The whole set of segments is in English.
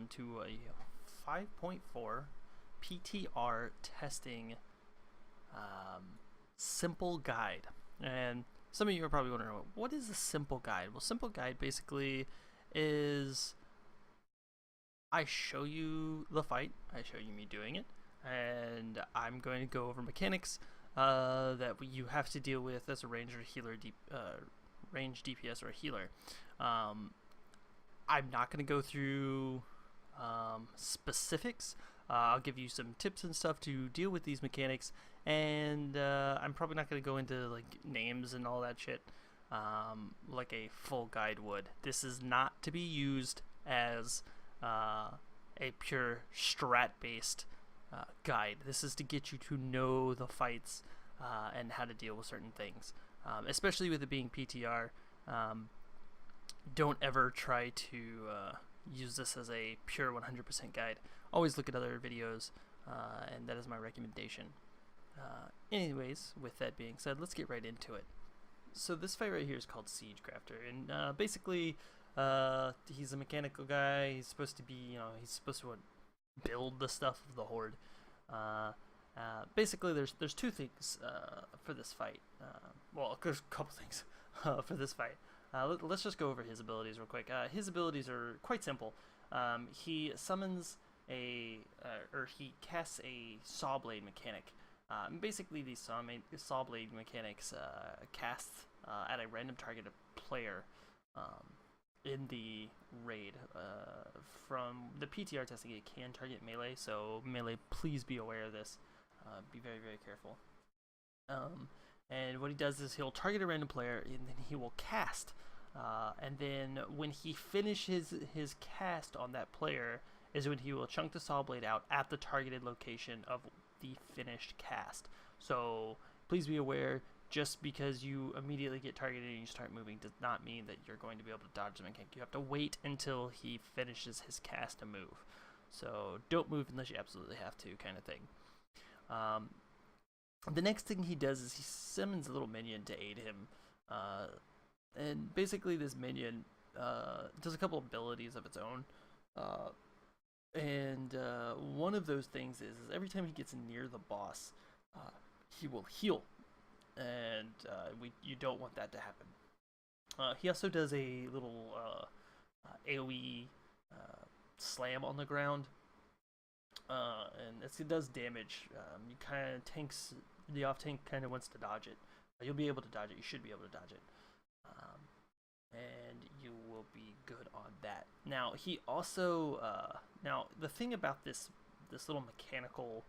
welcome to a 5.4 PTR testing simple guide. And some of you are probably wondering, what is a simple guide? Well, simple guide basically is I show you the fight, I show you me doing it, and I'm going to go over mechanics that you have to deal with as a ranger, healer, range DPS, or a healer. I'm not going to go through specifics. I'll give you some tips and stuff to deal with these mechanics, and I'm probably not going to go into like names and all that shit like a full guide would. This is not to be used as a pure strat-based guide. This is to get you to know the fights and how to deal with certain things, especially with it being PTR. Don't ever try to use this as a pure 100% guide. Always look at other videos, and that is my recommendation. Anyways, with that being said, let's get right into it. So this fight right here is called Siegecrafter, and basically he's a mechanical guy. He's supposed to be, he's supposed to build the stuff of the Horde. Basically, there's two things for this fight. Well, there's a couple things for this fight. Let's just go over his abilities real quick. His abilities are quite simple. He summons or he casts a saw blade mechanic. Basically, these saw blade mechanics cast at a random targeted player in the raid. From the PTR testing, it can target melee, so melee, please be aware of this. Be very, very careful. And what he does is he'll target a random player, and then he will cast. And then when he finishes his cast on that player is when he will chunk the saw blade out at the targeted location of the finished cast. So please be aware, just because you immediately get targeted and you start moving does not mean that you're going to be able to dodge the mechanic. You have to wait until he finishes his cast to move. So don't move unless you absolutely have to, kind of thing. The next thing he does is he summons a little minion to aid him. And basically this minion does a couple abilities of its own. And one of those things is every time he gets near the boss, he will heal. And you don't want that to happen. He also does a little AoE slam on the ground. And it does damage. You kind of the off tank kind of wants to dodge it. You'll be able to dodge it. You should be able to dodge it. And you will be good on that. Now he also now the thing about this little mechanical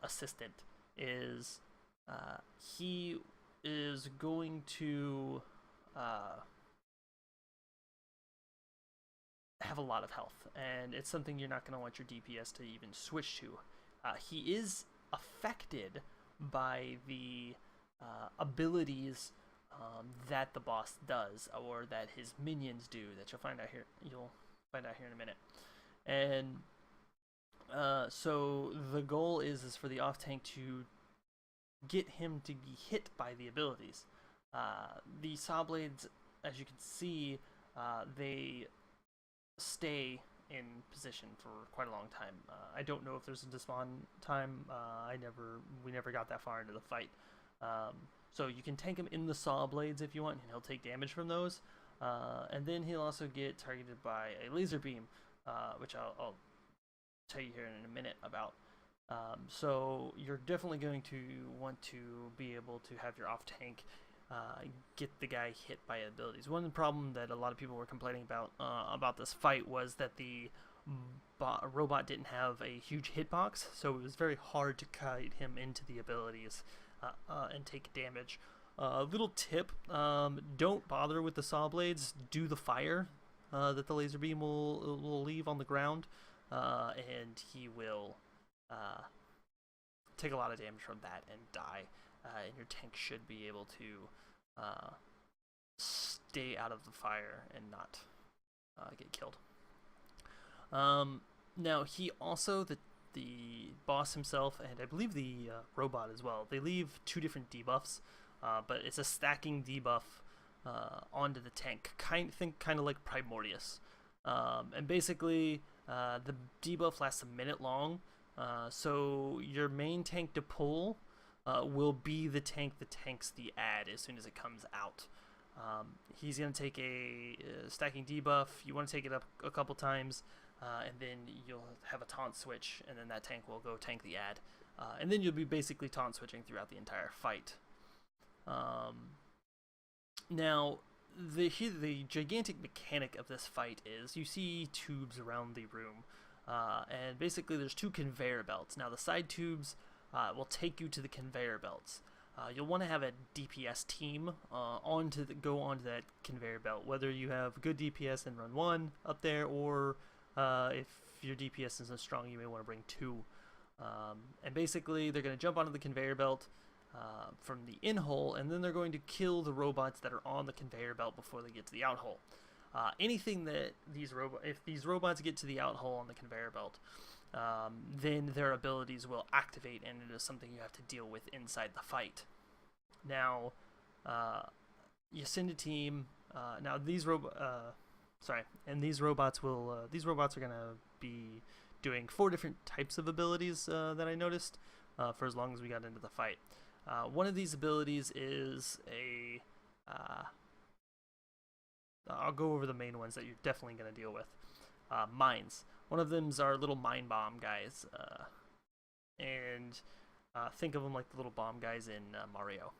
assistant is he is going to have a lot of health, and it's something you're not going to want your DPS to even switch to. He is affected by the abilities that the boss does, or that his minions do, that you'll find out here in a minute. And so the goal is for the off tank to get him to be hit by the abilities. The saw blades, as you can see, they stay in position for quite a long time. I don't know if there's a despawn time. We never got that far into the fight. So you can tank him in the saw blades if you want, and he'll take damage from those. And then he'll also get targeted by a laser beam, which I'll tell you here in a minute about. So you're definitely going to want to be able to have your off tank get the guy hit by abilities. One problem that a lot of people were complaining about this fight was that the robot didn't have a huge hitbox, so it was very hard to kite him into the abilities and take damage. Little tip, don't bother with the saw blades. Do the fire that the laser beam will leave on the ground, and he will take a lot of damage from that and die. And your tank should be able to stay out of the fire and not get killed. Now he also, the boss himself, and I believe the robot as well, they leave two different debuffs, but it's a stacking debuff onto the tank. Think kind of like Primordius. And basically, the debuff lasts a minute long. So your main tank to pull will be the tank that tanks the ad as soon as it comes out. He's going to take a stacking debuff. You want to take it up a couple times, and then you'll have a taunt switch, and then that tank will go tank the ad. And then you'll be basically taunt switching throughout the entire fight. Now, the gigantic mechanic of this fight is you see tubes around the room, and basically there's 2 conveyor belts. Now the side tubes will take you to the conveyor belts. You'll want to have a DPS team go onto that conveyor belt, whether you have good DPS and run 1 up there, or if your DPS isn't strong, you may want to bring 2. And basically they're going to jump onto the conveyor belt from the in hole, and then they're going to kill the robots that are on the conveyor belt before they get to the out hole. Anything that if these robots get to the out hole on the conveyor belt, then their abilities will activate, and it is something you have to deal with inside the fight. Now, you send a team. Now these robots are gonna be doing 4 different types of abilities that I noticed for as long as we got into the fight. One of these abilities is I'll go over the main ones that you're definitely going to deal with. Mines. One of them's our little mine bomb guys. And think of them like the little bomb guys in Mario.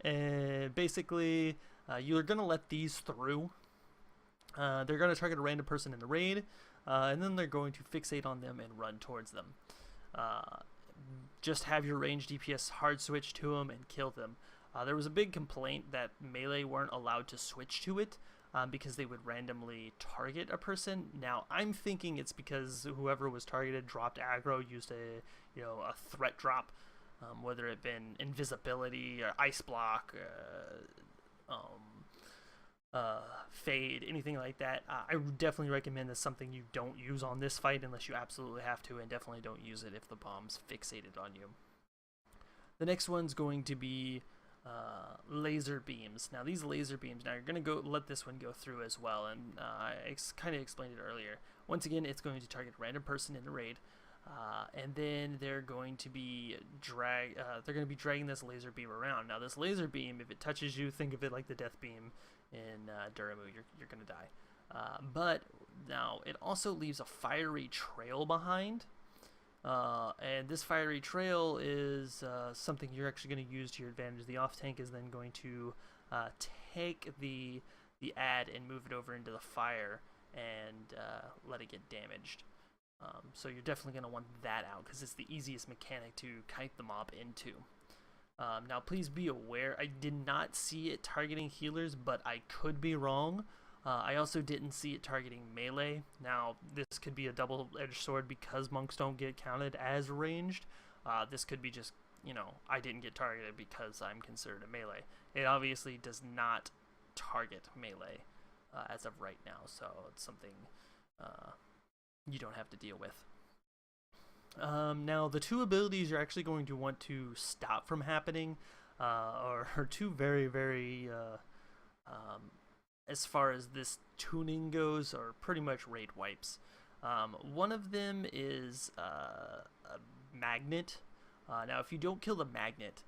And basically, you're going to let these through. They're going to target a random person in the raid, and then they're going to fixate on them and run towards them. Just have your range DPS hard switch to them and kill them. There was a big complaint that melee weren't allowed to switch to it because they would randomly target a person. Now I'm thinking it's because whoever was targeted dropped aggro, used a threat drop, whether it been invisibility or ice block, fade, anything like that. I would definitely recommend that's something you don't use on this fight unless you absolutely have to, and definitely don't use it if the bomb's fixated on you. The next one's going to be laser beams. Now these laser beams, now you're going to let this one go through as well, and I kind of explained it earlier. Once again, it's going to target a random person in the raid, and then they're going to be dragging this laser beam around. Now this laser beam, if it touches you, think of it like the death beam in Duramu. You're going to die. But now it also leaves a fiery trail behind. And this fiery trail is something you're actually going to use to your advantage. The off tank is then going to take the ad and move it over into the fire and let it get damaged. So you're definitely going to want that out because it's the easiest mechanic to kite the mob into. Now please be aware, I did not see it targeting healers, but I could be wrong. I also didn't see it targeting melee. Now, this could be a double-edged sword because monks don't get counted as ranged. This could be just, I didn't get targeted because I'm considered a melee. It obviously does not target melee as of right now, so it's something you don't have to deal with. Now, the 2 abilities you're actually going to want to stop from happening are 2 very, very... as far as this tuning goes, are pretty much raid wipes. One of them is a magnet. Now, if you don't kill the magnet,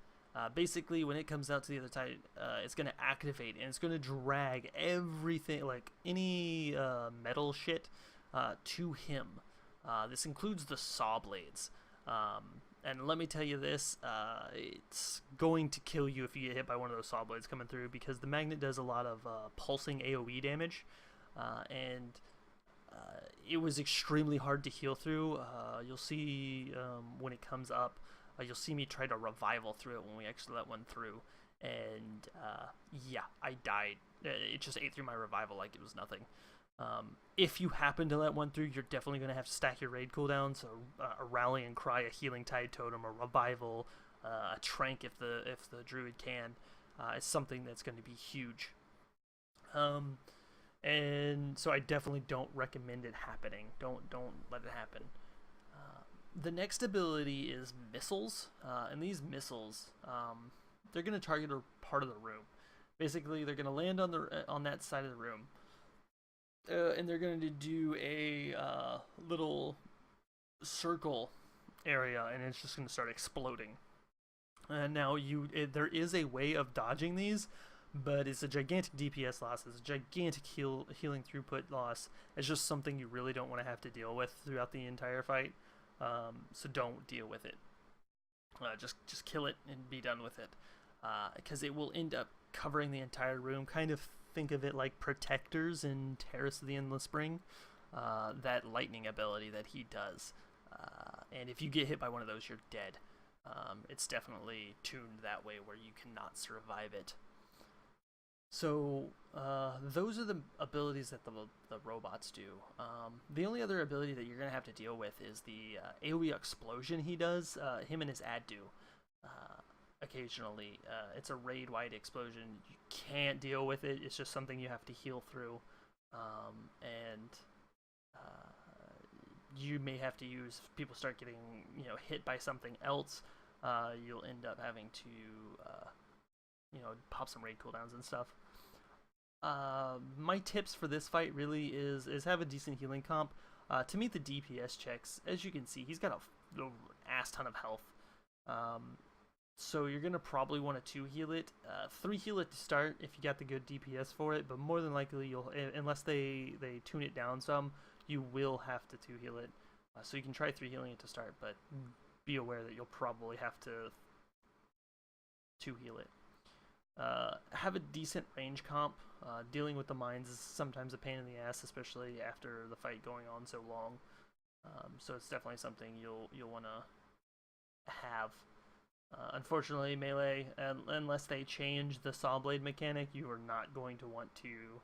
basically when it comes out to the other side, it's going to activate, and it's going to drag everything, like any metal shit, to him. This includes the saw blades. And let me tell you this, it's going to kill you if you get hit by one of those saw blades coming through, because the magnet does a lot of pulsing AoE damage, and it was extremely hard to heal through. You'll see when it comes up, you'll see me try to revival through it when we actually let one through, and yeah, I died. It just ate through my revival like it was nothing. If you happen to let one through, you're definitely going to have to stack your raid cooldown, so a rallying cry, a healing tide totem, a revival, a trank if the druid can, is something that's going to be huge. And so I definitely don't recommend it happening. Don't let it happen. The next ability is missiles, and these missiles, they're going to target a part of the room. Basically, they're going to land on that side of the room. and they're going to do a little circle area, and it's just going to start exploding. Now there is a way of dodging these, but it's a gigantic DPS loss. It's a gigantic healing throughput loss. It's just something you really don't want to have to deal with throughout the entire fight. So don't deal with it. Just kill it and be done with it, because it will end up covering the entire room. Kind of think of it like protectors in Terrace of the Endless Spring. That lightning ability that he does, and if you get hit by one of those, you're dead. It's definitely tuned that way where you cannot survive it. So those are the abilities that the robots do. The only other ability that you're going to have to deal with is the AoE explosion he does. Him and his ad do occasionally. It's a raid-wide explosion. You can't deal with it. It's just something you have to heal through. And you may have to use, if people start getting hit by something else, you'll end up having to pop some raid cooldowns and stuff. My tips for this fight really is have a decent healing comp to meet the DPS checks. As you can see, he's got a ass ton of health, so you're gonna probably want to 2-heal it, 3-heal it to start if you got the good DPS for it. But more than likely, you'll, unless they tune it down some, you will have to 2-heal it. So you can try 3-healing it to start, but be aware that you'll probably have to 2-heal it. Have a decent range comp. Dealing with the mines is sometimes a pain in the ass, especially after the fight going on so long. So it's definitely something you'll want to have. Unfortunately, melee, unless they change the saw blade mechanic, you are not going to want to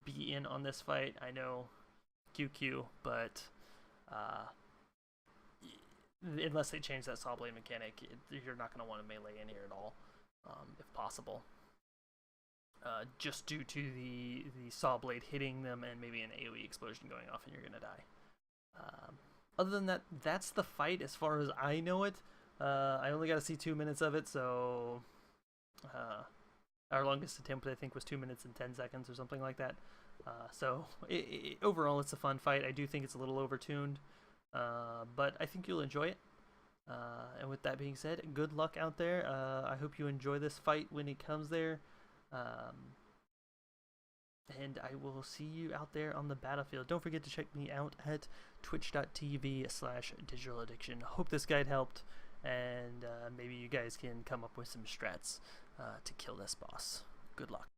be in on this fight. I know, QQ, but unless they change that saw blade mechanic, you're not going to want to melee in here at all, if possible. Just due to the saw blade hitting them and maybe an AoE explosion going off and you're gonna die. Other than that, that's the fight as far as I know it. I only got to see 2 minutes of it, so our longest attempt I think was 2 minutes and 10 seconds or something like that. So overall it's a fun fight. I do think it's a little overtuned, but I think you'll enjoy it. And with that being said, good luck out there. I hope you enjoy this fight when it comes there. And I will see you out there on the battlefield. Don't forget to check me out at twitch.tv/digitaladdiction. Hope this guide helped, and maybe you guys can come up with some strats to kill this boss. Good luck.